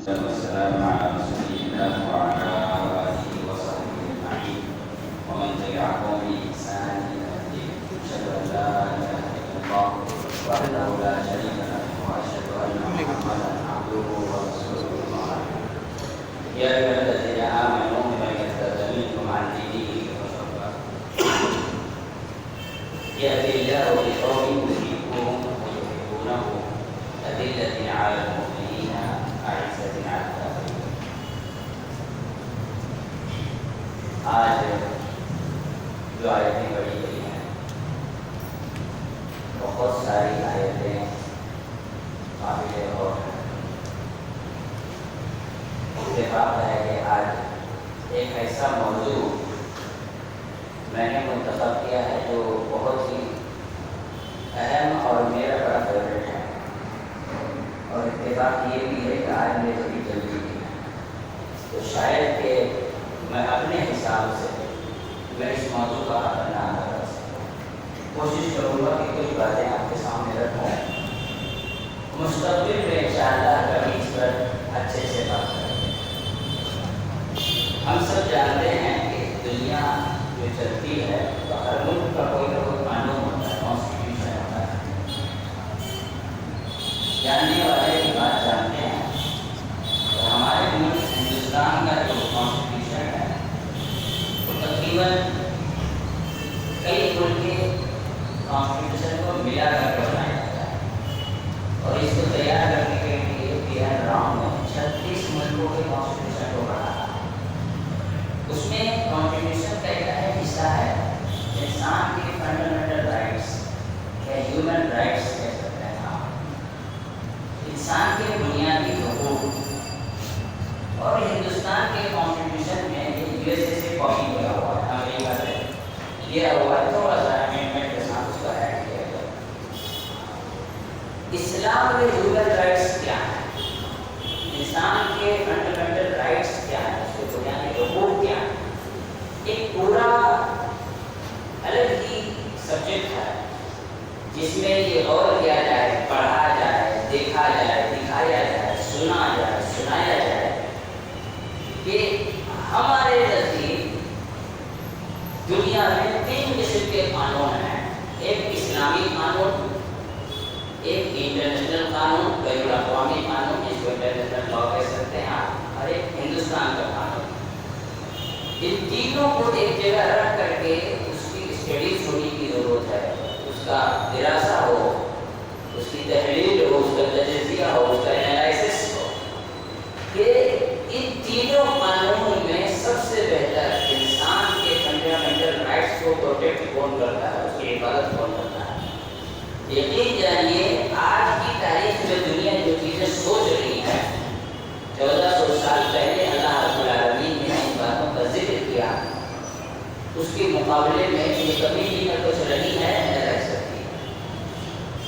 والسلام على رسول الله وعلى آله وصحبه أجمعين ومن تبعهم بإحسان إلى يوم الدين. أشهد أن لا إله إلا الله وحده لا شريك له وأشهد أن محمدا عبده ورسوله. يا أيها الذين آمنوا من يرتد منكم عن دينه يأتي الله بقوم يحبهم ويحبونه أذلة على المؤمنين أعزة على الكافرين. آج جو آیتیں پڑھی گئی ہیں بہت ساری آیتیں قابل غور ہیں. اتفاق ہے کہ آج ایک ایسا موضوع میں نے منتخب کیا ہے جو بہت ہی اہم اور میرا بڑا فیوریٹ ہے، اور اتفاق یہ بھی ہے کہ آج میں کبھی جلدی نہیں ہے، تو شاید کہ میں اپنے حساب سے میں اس موضوع کا اپنا کر سکوں. کوشش کروں گا کہ کچھ باتیں آپ کے سامنے رکھوں. مستقبل میں انشاءاللہ کبھی اس پر اچھے سے بات کریں گے. ہم سب جانتے ہیں کہ دنیا جو چلتی ہے تو ہر ملک کا کوئی نہ کوئی قانون ہوتا ہے، کانسٹیٹیوشن ہوتا ہے. جاننے والے کی بات جانتے ہیں تو ہمارے ملک ہندوستان کا جو کانسٹیٹیوشن ہے وہ تقریباً کئی ملک کے کانسٹیٹیوشن کو ملا کر کے بنایا جاتا ہے، اور اس کو تیار کرنے کے لیے PN راؤ نے 36 ملکوں کے کانسٹیٹیوشن کو بنایا. اس میں کانسٹیٹیوشن کا ایک اہم حصہ ہے انسان کے فنڈامنٹل رائٹس یا ہیومن رائٹس کہہ سکتے ہیں آپ، انسان کے بنیادی حقوق. اور ہندوستان کے کانسٹیٹیوشن میں یہ USA سے کاپی کیا ہوا ہے، امریکہ سے لیا ہوا ہے، تھوڑا سا امینڈمنٹ کے ساتھ اس کو ایڈ کیا گیا. اسلام میں ہیومن رائٹس کیا ہیں، انسان کے فنڈامنٹل رائٹس کیا ہیں، اس کے بنیادی حقوق کیا ہیں، ایک پورا الگ ہی سبجیکٹ ہے جس میں یہ غور کیا جائے، پڑھا جائے، دیکھا جائے، دکھایا جائے، سنا جائے، سنایا جائے کہ ہمارے نزدیک دنیا میں 3 قسم کے قانون ہیں. ایک اسلامی قانون، ایک انٹرنیشنل قانون، بین الاقوامی قانون جس کو انٹرنیشنل لاء کہہ سکتے ہیں آپ، اور ایک ہندوستان کا قانون. ان تینوں کو ایک جگہ رکھ کر کے اس کی اسٹڈیز ہونے کی ضرورت ہے، اس کا دراسہ ہو، اس کی تحلیل ہو، اس کا تجزیہ ہو، اس کا انالائسس ہو کہ ان تینوں قانونوں میں سب سے بہتر انسان کے فنڈامنٹل رائٹس کو پروٹیکٹ کون کرتا ہے، اس کی حفاظت کون کرتا ہے. یقین جانیے آج کی تاریخ میں دنیا جو چیزیں سوچ رہی ہے 1400 سال پہلے اللہ رب العالمین نے ان باتوں کا ذکر کیا، اس کے مقابلے میں یہ کبھی بھی نہ کچھ رہی ہے نہ رہ سکتی.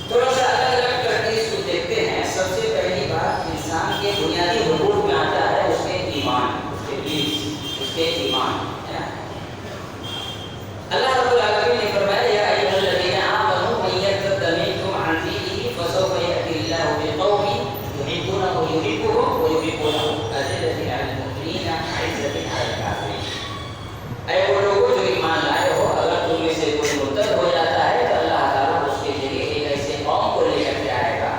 تھوڑا سا الگ الگ کر کے اس کو دیکھتے ہیں. سب سے پہلی بات انسان کے بنیادی حقوق میں آتا ہے اس کے ایمان، اس کے بیس، اس کے ایمان. اللہ رب العالمین نے فرمایا یا ایھا الذین آمنوا من یرتد منکم عن دینہ فسوف یأتی اللہ بقوم یحبونہ ویحبونہ ویحبونہ اذلۃ علی المؤمنین اعزۃ علی الکافرین. اے وہ لوگوں جو ایمان لائے ہو، اگر تم میں سے کوئی مرتد ہو جاتا ہے تو اللہ تعالیٰ اس کے ذریعے ایک ایسے قوم کو لے کر کے آئے گا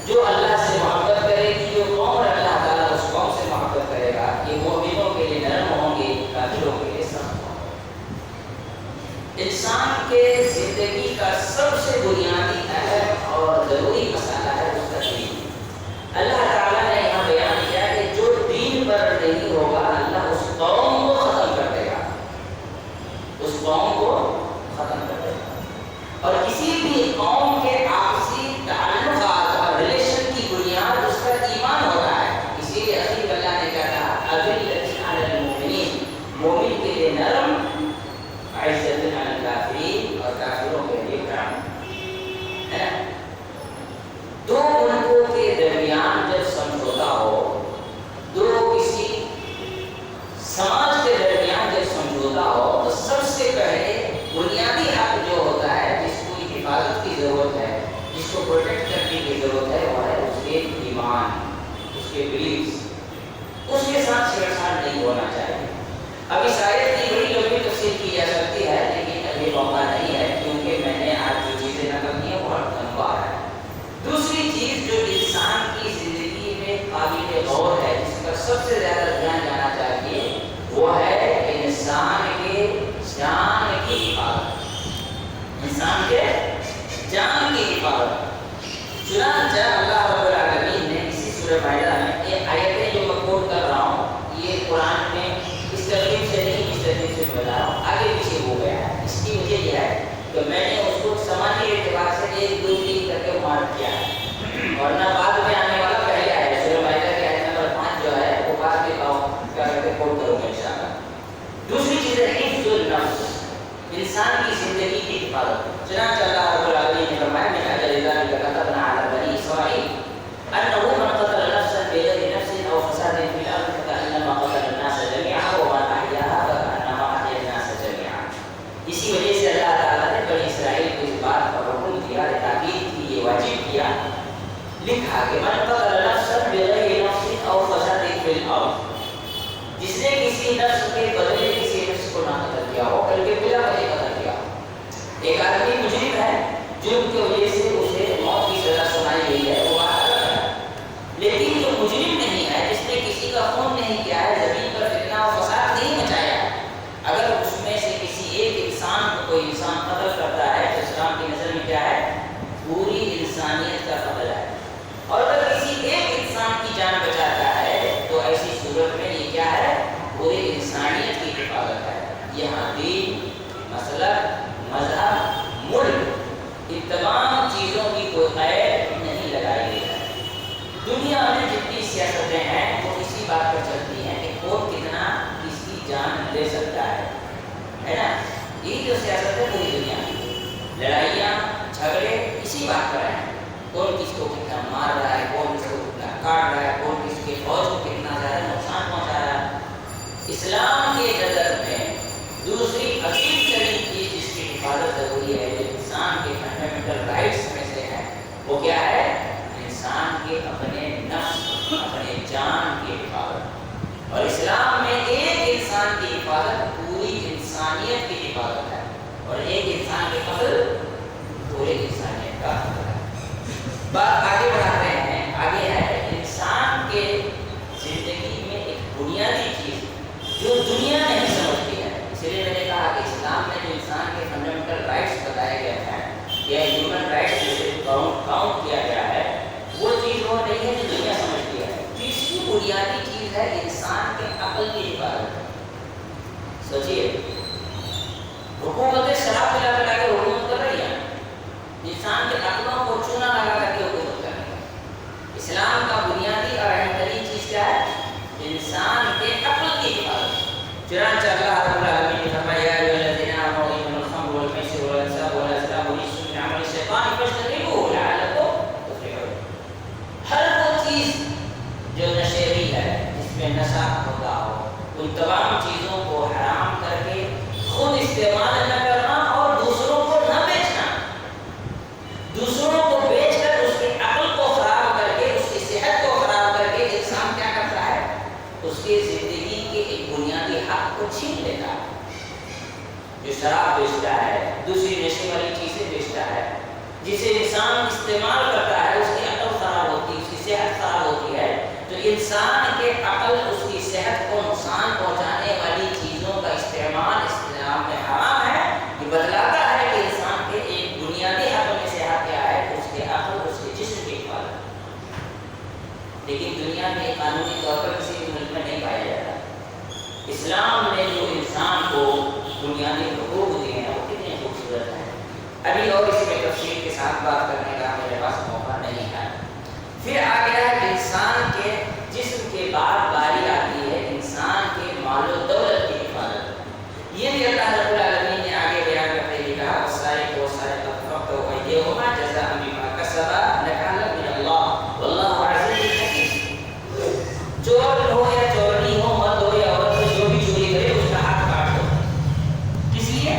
جو اللہ سے محبت کرے گی. جو قوم اور اللہ تعالیٰ اس قوم سے محبت کرے گا یہ مومنوں کے لیے نرم ہوں گے، کافروں کے لیے سخت ہوں گے. انسان کے زندگی کا سب سے بنیادی اہم اور ضروری مسئلہ ہے اس کا دین. اللہ تعالیٰ نے یہاں بیان کیا کہ جو دین پر نہیں ہوگا اللہ اس قوم کو ختم کر دے گا، اس قوم کو ختم کر دے گا. اور کسی بھی قوم کے آپسی تعلقات اور ریلیشن کی بنیاد اس کا ایمان ہوتا ہے. اسی لیے حبیب اللہ نے کہا اذلۃ علی المؤمنین، مومن کے لیے نرم، عزت علی الکافرین، اور کافروں کے لیے کرم. دو ملکوں کے درمیان جب سمجھوتا ہو، دو کسی سماج کے درمیان جب سمجھوتا ہو تو سب سے پہلے بنیادی حق جو ہوتا ہے جس کو حفاظت کی ضرورت ہے، جس کو پروٹیکٹ کرنے کی ضرورت ہے، وہ ہے اس کے ایمان، اس کے بلیفس. نقصان نہیں ہونا چاہیے۔ اب اس آیت کی بڑی لمبی تفسیر کی جا سکتی ہے، لیکن ابھی موقع نہیں ہے کیونکہ میں نے آج جو چیزیں نقل کی ہیں بہت لمبا ہے۔ دوسری چیز جو انسان کی زندگی میں قابل غور ہے، جس پر سب سے زیادہ دھیان جانا چاہیے، وہ ہے انسان کے جان کی حفاظت۔ انسان کے جان کی حفاظت۔ چنانچہ اللہ رب العالمین نے اسی سورہ مائدہ میں یہ آیتیں جو میں کوٹ کر رہا ہوں، یہ قرآن میں اس ترتیب سے نہیں، اس ترتیب سے بتا رہا ہوں، آگے پیچھے ہو گیا ہے۔ اس کی وجہ یہ ہے کہ میں نے اس کو سماجی اعتبار سے ایک دو تین کر کے مارک کیا ہے، ورنہ بعد میں آنے والا پہلے آیا سورہ مائدہ کی آیت نمبر 5 جو ہے وہ بعد میں کر کے کوٹ کروں گا انشاءاللہ۔ دوسری چیز ہے حفظ النفس، انسان کی زندگی کی حفاظت۔ چنانچہ اللہ رب العالمین نے فرمایا من اجل ذلک كتبنا على بني اسرائيل انه من قتل نفسا بغير نفس او فساد في الارض فكانما قتل الناس جميعا ومن احياها فكانما احيا الناس جميعا۔ اسی وجہ سے اللہ تعالیٰ نے بنی اسرائیل کو اس بات کا حکم دیا، تاکید کی، یہ واجب کیا، لکھا کہ من قتل نفسا بغير نفس او فساد في الارض، جس نے کسی نفس کے بدلے کسی نفس کو نہ قتل کیا ہو، بلکہ بلا وجہ قتل کیا ہو۔ ایک آدمی مجرم ہے، جرم کی وجہ سے اسے موت کی سزا سنائی گئی ہے، وہ باہر ہے، لیکن جو مجرم نہیں ہے، جس نے کسی کا خون نہیں کیا ہے، زمین پر فتنہ و فساد نہیں مچایا ہے، اگر اس میں سے کسی ایک انسان کو کوئی انسان قتل کرتا ہے تو اسلام کی نظر میں کیا ہے؟ پوری انسانیت کا قتل ہے۔ اور اگر کسی ایک انسان کی جان بچاتا ہے تو ایسی صورت میں یہ کیا ہے؟ پوری انسانیت کی حفاظت ہے۔ یہاں دین، مسلک، مذہب، ملک، ان تمام چیزوں کی کوئی قید نہیں لگائی گئی ہے۔ دنیا میں جتنی سیاستیں ہیں وہ اسی بات پر چلتی ہیں کہ کون کتنا کس کی جان لے سکتا ہے نا؟ یہ جو سیاست ہے پوری دنیا کی، لڑائیاں جھگڑے اسی بات پر ہیں، کون کس کو کتنا مار رہا ہے، کون کس کو کتنا کاٹ رہا ہے، کون کس کے فوج کو کتنا زیادہ نقصان پہنچا رہا ہے۔ اسلام کے نظر میں دوسری عظیم ترین چیز جس کی حفاظت ضروری ہے، جو انسان کے فنڈامنٹل رائٹس میں سے ہے، وہ کیا ہے؟ انسان کے اپنے نفس، اپنے جان کی حفاظت۔ اور اسلام میں ایک انسان کی حفاظت پوری انسانیت کی حفاظت ہے، اور ایک انسان کے قتل پورے انسانیت کا قتل ہے۔ بات آگے بڑھاتے ہیں، آگے ہے انسان کے زندگی میں ایک بنیادی چیز جو دنیا نہیں سمجھتی ہے۔ اس لیے میں نے کہا کہ اسلام میں جو انسان کے فنڈامنٹل رائٹس بتائے گئے ہیں یا ہیومن رائٹس جسے کاؤنٹ کیا گیا ہے، وہ چیز وہ نہیں ہے جو دنیا سمجھتی ہے۔ تیسری بنیادی چیز ہے انسان کے عقل کی حفاظت۔ سوچیے، حکومتیں شراب پلا پلا کے حکومت کر رہی ہیں، انسان کے عقلوں کو چونا لگا کر کے حکومت کر رہی ہے۔ اسلام کا بنیادی اور اہم ترین چیز کیا ہے؟ انسان کے عقل کی حفاظت۔ چنانچہ اللہ رب العالمین نے فرمایا یا ایھا الذین آمنوا انما الخمر والمیسر والانصاب والازلام رجس من عمل الشیطان فاجتنبوہ لعلکم تفلحون۔ ہر وہ چیز جو نشیری ہے، جس میں نشہ ہوتا ہو، ان تمام چیزوں کو حرام کر کے خود استعمال نہ کرنا اور دوسروں کو نہ بیچنا، دوسروں کو بیچ کر اس کی عقل کو خراب کر کے، اس کی صحت کو خراب کر کے انسان کیا کرتا ہے؟ اس کی زندگی کے ایک بنیادی حق کو چھین لیتا ہے۔ جو شراب بیچتا ہے، دوسری نشے والی چیزیں بیچتا ہے، جسے انسان استعمال کرتا ہے، اس کی عقل خراب ہوتی ہے، اس کی صحت خراب ہوتی ہے۔ تو انسان کے عقل، اس کی صحت کو نقصان پہنچانے والی چیزوں کا استعمال اسلام میں حرام ہے۔ یہ بتلاتا ہے کہ انسان کے ایک بنیادی حق میں سے حق کیا ہے؟ اس کے عقل، اس کے جسم کی حفاظت۔ لیکن دنیا میں قانونی طور پر کسی بھی ملک میں نہیں پایا جاتا۔ اسلام نے جو انسان کو بنیادی حقوق دیے ہیں وہ کتنے خوبصورت ہیں۔ ابھی اور اس میں تفصیل کے ساتھ بات کرنے کا میرے پاس موقع نہیں ہے۔ پھر آ گیا ہے انسان کے جسم کے بعد باری آتی ہے انسان کے مال و دولت کی حفاظت۔ یہ بھی اللہ رب العالمین نے آگے بیان کرتے ہوئے کہا والسارق والسارقۃ فاقطعوا ایدیہما جزاء بما کسبا نکالا من اللہ واللہ عزیز حکیم۔ چور ہو یا چورنی ہو، مرد ہو یا عورت ہو، جو بھی چوری کرے اس کا ہاتھ کاٹ دو۔ کس لیے؟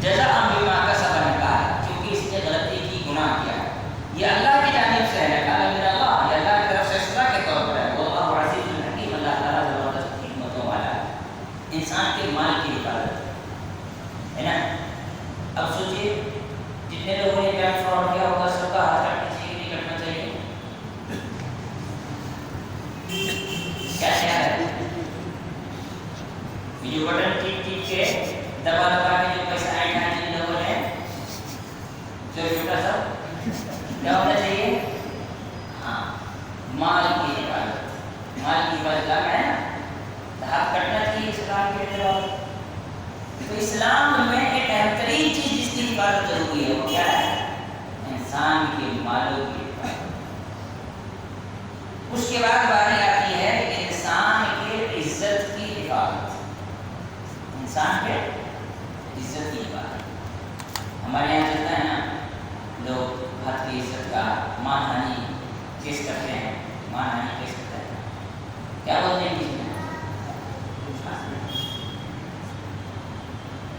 جزاء بما کسب نکالا، کیونکہ اس نے غلطی کی، گناہ کیا ہے۔ یہ اللہ کی جانب سے ہے، نکالا من اللہ، یہ اللہ کی طرف سے سزا کے طور پر ہے۔ جو بٹن ٹھیک ٹھیک کے دبا دبا کے جو پیسہ آئے گا جن لوگوں نے جو چھوٹا سا کیا ہونا چاہیے؟ ہاں مال کی حفاظت، مال کی حفاظت کا ہے نا، ہاتھ کٹنا چاہیے اسلام کے اندر۔ تو اسلام میں ایک اہم ترین چیز جس کی حفاظت ضروری ہے وہ کیا ہے؟ انسان کے مالوں کی حفاظت۔ اس کے بعد باری آتی ہے انسان کے عزت کی حفاظت، انسان کے عزت کی حفاظت۔ ہمارے یہاں چلتا ہے نا، لوگ ہاتھ کی عزت کا مان ہانی کیس کرتے ہیں، مان ہانی کیس کرتے ہیں، کیا بولتے ہیں کسی میں؟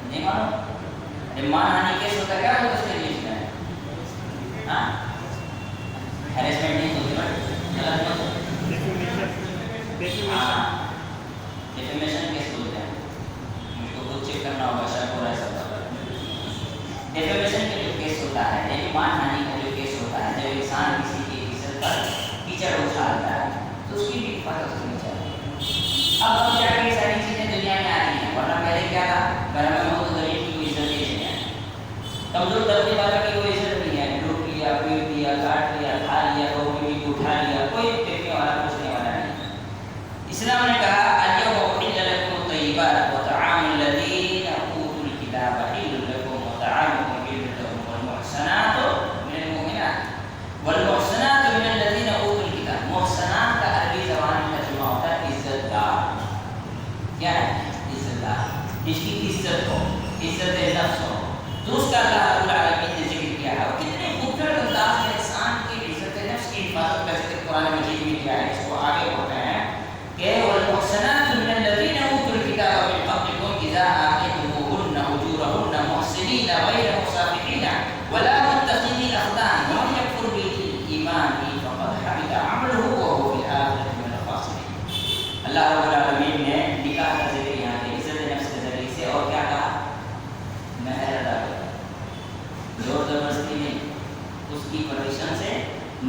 نہیں معلوم؟ مان ہانی کیس ہوتا ہے، کیا بولتے اس کے لیے؟ ہاں ہیرسمنٹ نہیں ہوتی، بٹ غلط مت ہاں ڈیفیمیشن کیس بولتے ہیں، مجھ کو خود چیک کرنا ہوگا، شک ہو رہا ہے سب کا۔ ڈیفیمیشن کا جو کیس ہوتا ہے، یعنی مان ہانی کا جو کیس ہوتا ہے، جب انسان کسی کی عزت پر کیچڑ اچھالتا ہے تو اس کی بھی حفاظت ہونی چاہیے۔ اب جا کے یہ ساری چیزیں دنیا میں آ رہی ہیں، ورنہ پہلے کیا تھا؟ گھر میں ہو تو غریب کی کوئی عزت نہیں ہے، کمزور درجے والے کی کوئی عزت نہیں ہے، لوٹ لیا، پیٹ لیا، کاٹ لیا، کھا لیا، بیوی کو اٹھا لیا، کوئی دیکھنے والا پوچھنے والا نہیں۔ اسلام نے کہا اليوم احل لكم الطيبات وطعام الذين اوتوا الكتاب حل لكم وطعامكم حل لهم والمحصنات من المؤمنات والمحصنات من الذين اوتوا الكتاب۔ محصنات کا عربی زبان میں ترجمہ ہوتا ہے عزت دار۔ کیا ہے؟ عزت دار، جس کی عزت ہو، عزت نفس ہو، تو اس کا اللہ رب العالمین نے ذکر کیا ہے۔ اور کتنے خوبصورت انداز میں انسان کی عزت نفس کی حفاظت کا ذکر قرآن مجید میں کیا ہے، اس کو آگے بڑھتے ہیں کہ والمحصنات من الذين اوتوا الكتاب من قبلكم اذا آتيتموهن اجورهن محسنين غير مسافحين ولا متخذي اخدان ومن يكفر بالايمان فقد حبط عمله وهو في الاخره من الخاسرين۔ اللہ رب العالمین نے نکاح کا ذکر یہاں پہ عزت نفس کے ذریعے سے اور کیا کہا؟ مہر ادا کرو، زور زبردستی نہیں، اس کی پرمیشن سے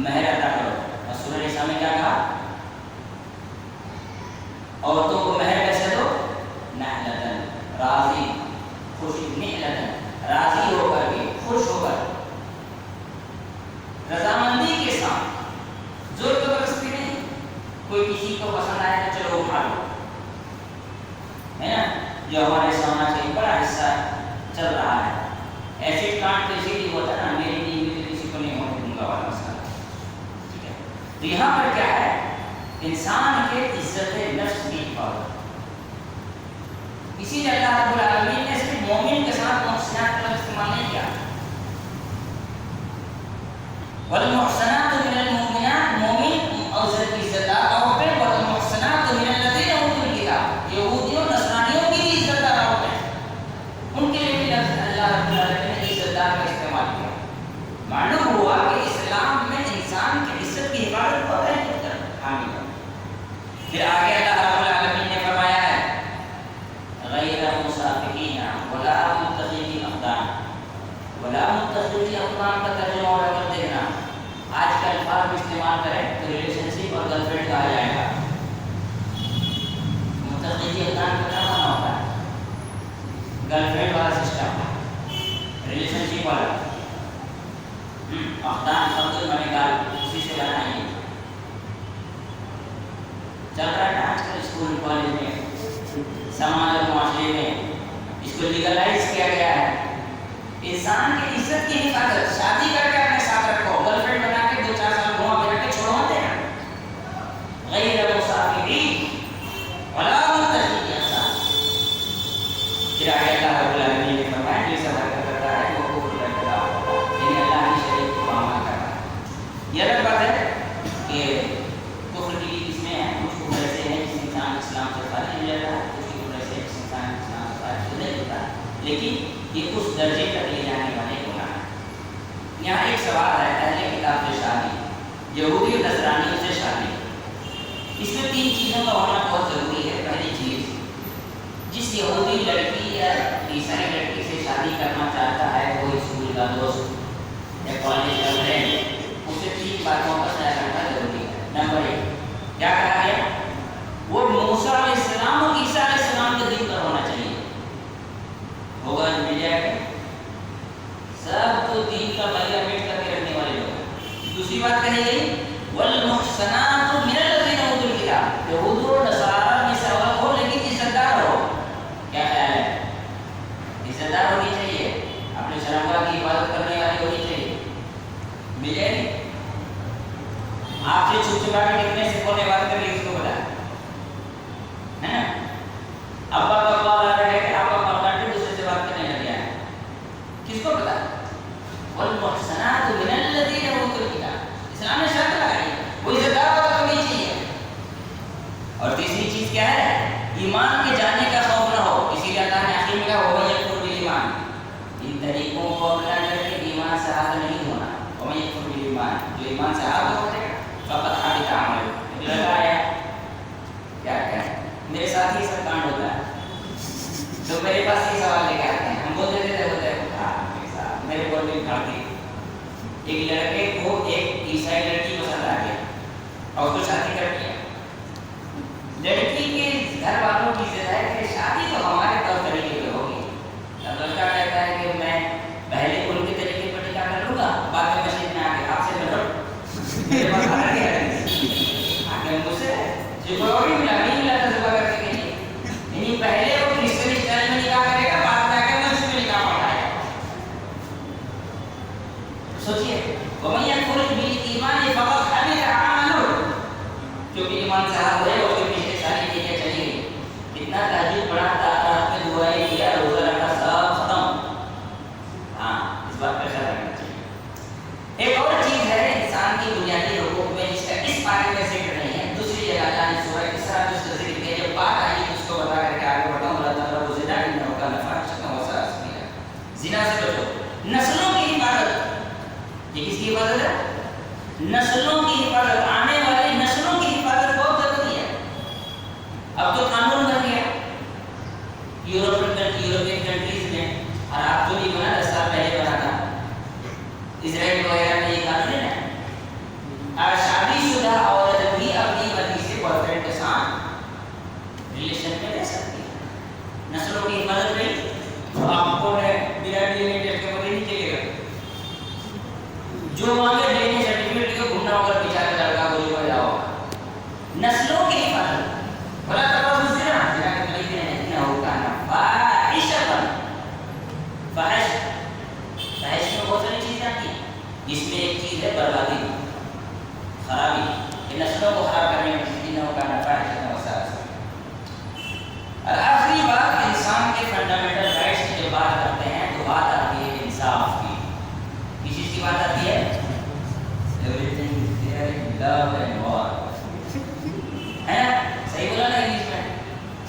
مہر ادا کرو۔ اور سورہ نساء میں کیا کہا؟ عورتوں کو مہر کیسے دو؟ نحلتن، راضی، خوشی، نحلتن، راضی ہو کر کے، خوش ہو کر، رضامندی کے ساتھ، زور زبردستی نہیں۔ کوئی کسی کو پسند آئے تو چلو اٹھا لو، ہے نا، جو ہمارے سماج کا ایک بڑا حصہ چل رہا ہے، ایسے کانٹ تو اسی لیے ہوتا ہے نا، میری نیند میں تو کسی کو نہیں ہونے دوں گا والا مسئلہ، ٹھیک ہے۔ تو یہاں پر کیا ہے؟ انسان کے عزت نفس کی حفاظت۔ اسی لیے اللہ رب العالمین نے صرف مومن کے ساتھ محسنات کا استعمال نہیں کیا۔ والمحسنات من المؤمنات، مومن اور عزت دار عورتیں، والمحسنات من الذین اوتوا الکتاب، یہودیوں نصرانیوں کی بھی عزت دار عورتیں، ان کے لیے بھی اللہ رب العالمین نے عزت دار کا استعمال کیا۔ معلوم ہوا کہ اسلام میں انسان کی عزت کی حفاظت ہوتا ہے حامی۔ پھر آگے اللہ رب العالمین نے فرمایا ہے غیر مسافحین ولا متخذی اخدان۔ ولا متخذی اخدان کا ترجمہ اور اگر دیکھنا آج کا الفاظ استعمال کریں تو ریلیشن شپ اور گرل فرینڈ کہا جائے گا۔ متخذی اخدان کا کیا معنی ہوتا ہے؟ گرل فرینڈ والا سسٹم، ریلیشن شپ والا۔ اخدان شبد میں نکال اسی سے بنا ہے، چل رہا ہے آج کل اسکول کالج میں، سماج اور معاشرے میں اس کو لیگلائز کیا گیا ہے۔ انسان کی عزت کی حفاظت، شادی کر کے اپنے ساتھ رکھو، گرل فرینڈ بنا کے 2-4 سال گھما پھرا کے چھوڑو مت دینا۔ غیر مسافحین ولا متخذی اخدان۔ پھر آگے اللہ رب العالمین نے فرمایا جو سب حرکت کرتا ہے وہ کفر کرتا ہے، یعنی اللہ کی شریعت کو پامال کرتا ہے۔ یہ الگ بات ہے کہ کفر کی اس میں ہے، کچھ کفر ایسے ہیں جس انسان اسلام سے خارج ہو جاتا ہے، کچھ کفر ایسے جس انسان اسلام سے خارج ہو نہیں ہوتا ہے، لیکن یہ اس درجے تک لے جانے والے گناہ ہیں۔ یہاں ایک سوال ہے، اہل کتاب سے شادی، یہودی اور نصرانیوں سے شادی، اس میں 3 چیزوں کا ہونا بہت ضروری ہے۔ پہلی چیز، جس یہودی لڑکی یا عیسائی لڑکی سے شادی کرنا چاہتا ہے وہ اسکول کا دوست یا کالج کا فرینڈ، اسے 3 باتوں کا خیال رکھنا ضروری ہے۔ نمبر 1 کیا کہا گیا؟ وہ موسیٰ علیہ السلام اور عیسیٰ علیہ السلام کے دین پر ہونا اور تیسری چیز کیا ہے؟ ایمان کے جانے کا خوف نہ ہو. اسی لیے اللہ نے آخر میں کہا وَمَن يَكْفُرْ بِالْإِيمَانِ. ان طریقوں کو اپنا کر کے ایمان سے آگے نہیں ہونا. وَمَن يَكْفُرْ بِالْإِيمَانِ, جو ایمان سے آگے ہو جائے گا فَقَدْ حَبِطَ عَمَلُهُ. لگا ہے کیا کہیں میرے ساتھ ہی سب کانڈ ہوتا ہے تو میرے پاس یہ سوال لے کے آتے ہیں. ہم بولتے تھے میرے بول میں کھڑ گئی. ایک لڑکے کو ایک عیسائی لڑکی پسند آ گئی اور اس کو شادی کر دیا. لڑکی کے گھر والوں کی ضد ہے کہ شادی تو ہمارے طور طریقے پہ ہوگی. اب لڑکا کہتا ہے کہ میں پہلے ان کے طریقے پر نکاح کر لوں گا, بعد میں مسجد میں آ کے آپ سے ملو میرے پاس آ گیا آگے مجھ سے جو بھی ملا نہیں ملا تھا صبح کر کے نہیں. یعنی پہلے وہ کرسچن اسٹائل میں نکاح کرے گا, بعد میں آ کے مسجد میں نکاح پڑھائے گا. سوچیے وَمَن يَكْفُرْ بِالْإِيمَانِ فَقَدْ حَبِطَ عَمَلُهُ. جو بھی ایمان سے آگے ہے اس کے پیچھے ساری چیزیں چلی گئی. اتنا تہجد پڑھا تھا, رات میں دعائیں کیا, روزہ رکھا, سب ختم. ہاں اس بات پہ خیال رکھنا چاہیے. ایک اور چیز ہے انسان کی بنیادی حقوق میں جس کا اس بارے میں ذکر نہیں ہے. دوسری جگہ اللہ نے سورہ اسراء میں اس کا ذکر کیا. جب بات آئی تو اس کو بتا کر کے آگے بڑھا ہوں. اللہ تعالیٰ کو زنا انہو کان فاحشۃ وساء. زنا سے بچو. نسلوں کی حفاظت, یہ کس کی حفاظت ہے؟ نسلوں کی حفاظت. آنے والی نسلوں کی حفاظت بہت ضروری ہے. اب تو قانون بن گیا یورپین کنٹریز میں, اور آپ جو بھی بنا 10 سال پہلے بنا تھا اسرائیل وغیرہ میں یہ قانون ہے. اور شادی شدہ عورت بھی اپنی پتی سے بوائے فرینڈ کے ساتھ ریلیشن میں رہ سکتی ہے. نسلوں کی حفاظت نہیں تو آپ کو بنا ڈی این اے ٹیسٹ کے بغیر نہیں چلے گا. جو مانگے ڈی این اے سرٹیفکیٹ کے گھومنا ہوگا پیچھا کے لڑکا کو جو جاؤ. نسلوں کی حفاظت. بلا تقربوا الزنا, زنا کے ملک نے انہو کان فاحشۃ. فاحش میں بہت ساری چیزیں آتی ہیں, جس میں ایک چیز ہے بربادی, خرابی. یہ نسلوں کو خراب کرنے میں چیز انہو کان فاحشۃ وساء. اور آخری بات, انسان کے فنڈامنٹل رائٹس کی جب بات کرتے ہیں تو بات آتی ہے انصاف کی. کس چیز کی بات آتی ہے؟ Everything is there in love and war. ہے نا, صحیح بولا نا انگلش میں.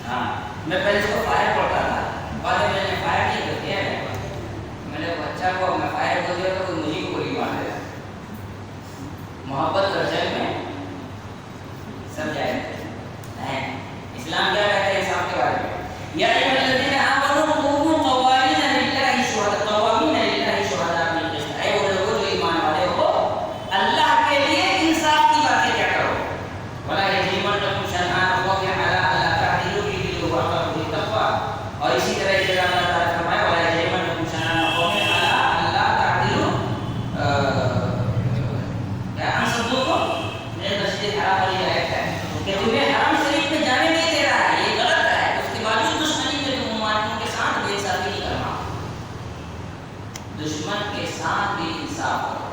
ہاں میں پہلے اس کو فائر پڑھتا تھا, بعد میں نے فائر نہیں کر دیا. میں نے بچہ کو میں فائر بول دیا تو مجھے کو گولی مار دیا. محبت اور جنگ میں سب جائے ہیں. اسلام کیا کہتا ہے انصاف کے بارے میں؟ یا ایھا الذین آمنوا کونوا قوامین للہ شہداء بالقسط. اے وہ لوگوں جو ایمان والے ہو, اللہ کے لیے انصاف کی باتیں کیا کرو. ولا یجرمنکم شنآن قوم علی الا تعدلوا اعدلوا هو اقرب للتقوی. اور اسی طرح یہ اللہ تعالیٰ نے فرمایا ولا یجرمنکم شنآن قوم علی الا تعدلوا انصدوکم من المسجد الحرام والی آیت ہے کہ تمہیں حرم شریف میں جانے نہیں دے رہا ہے, یہ غلط ہے. اس کے باوجود دشمنی میں تم ممالکوں کے ساتھ بے انصافی نہیں کرنا. دشمن کے ساتھ بھی انصاف کرو.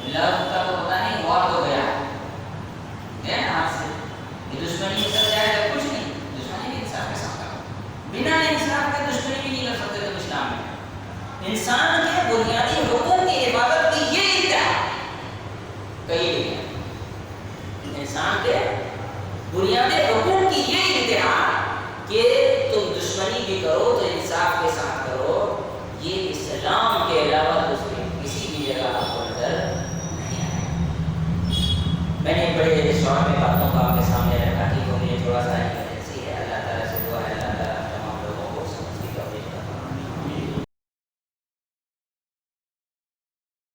لفظ کا تو پتا نہیں, وار ہو گیا ہے نا آپ سے. یہ دشمنی میں سب جائے گا کچھ نہیں. دشمنی بھی انصاف کے ساتھ کرو. بنا انصاف کے دشمنی بھی نہیں کر سکتے تم اسلام میں. انسان کے بنیادی حقوق کی عبادت کی یہ انتہا کہیں نہیں ہے. انسان کے بنیادی حقوق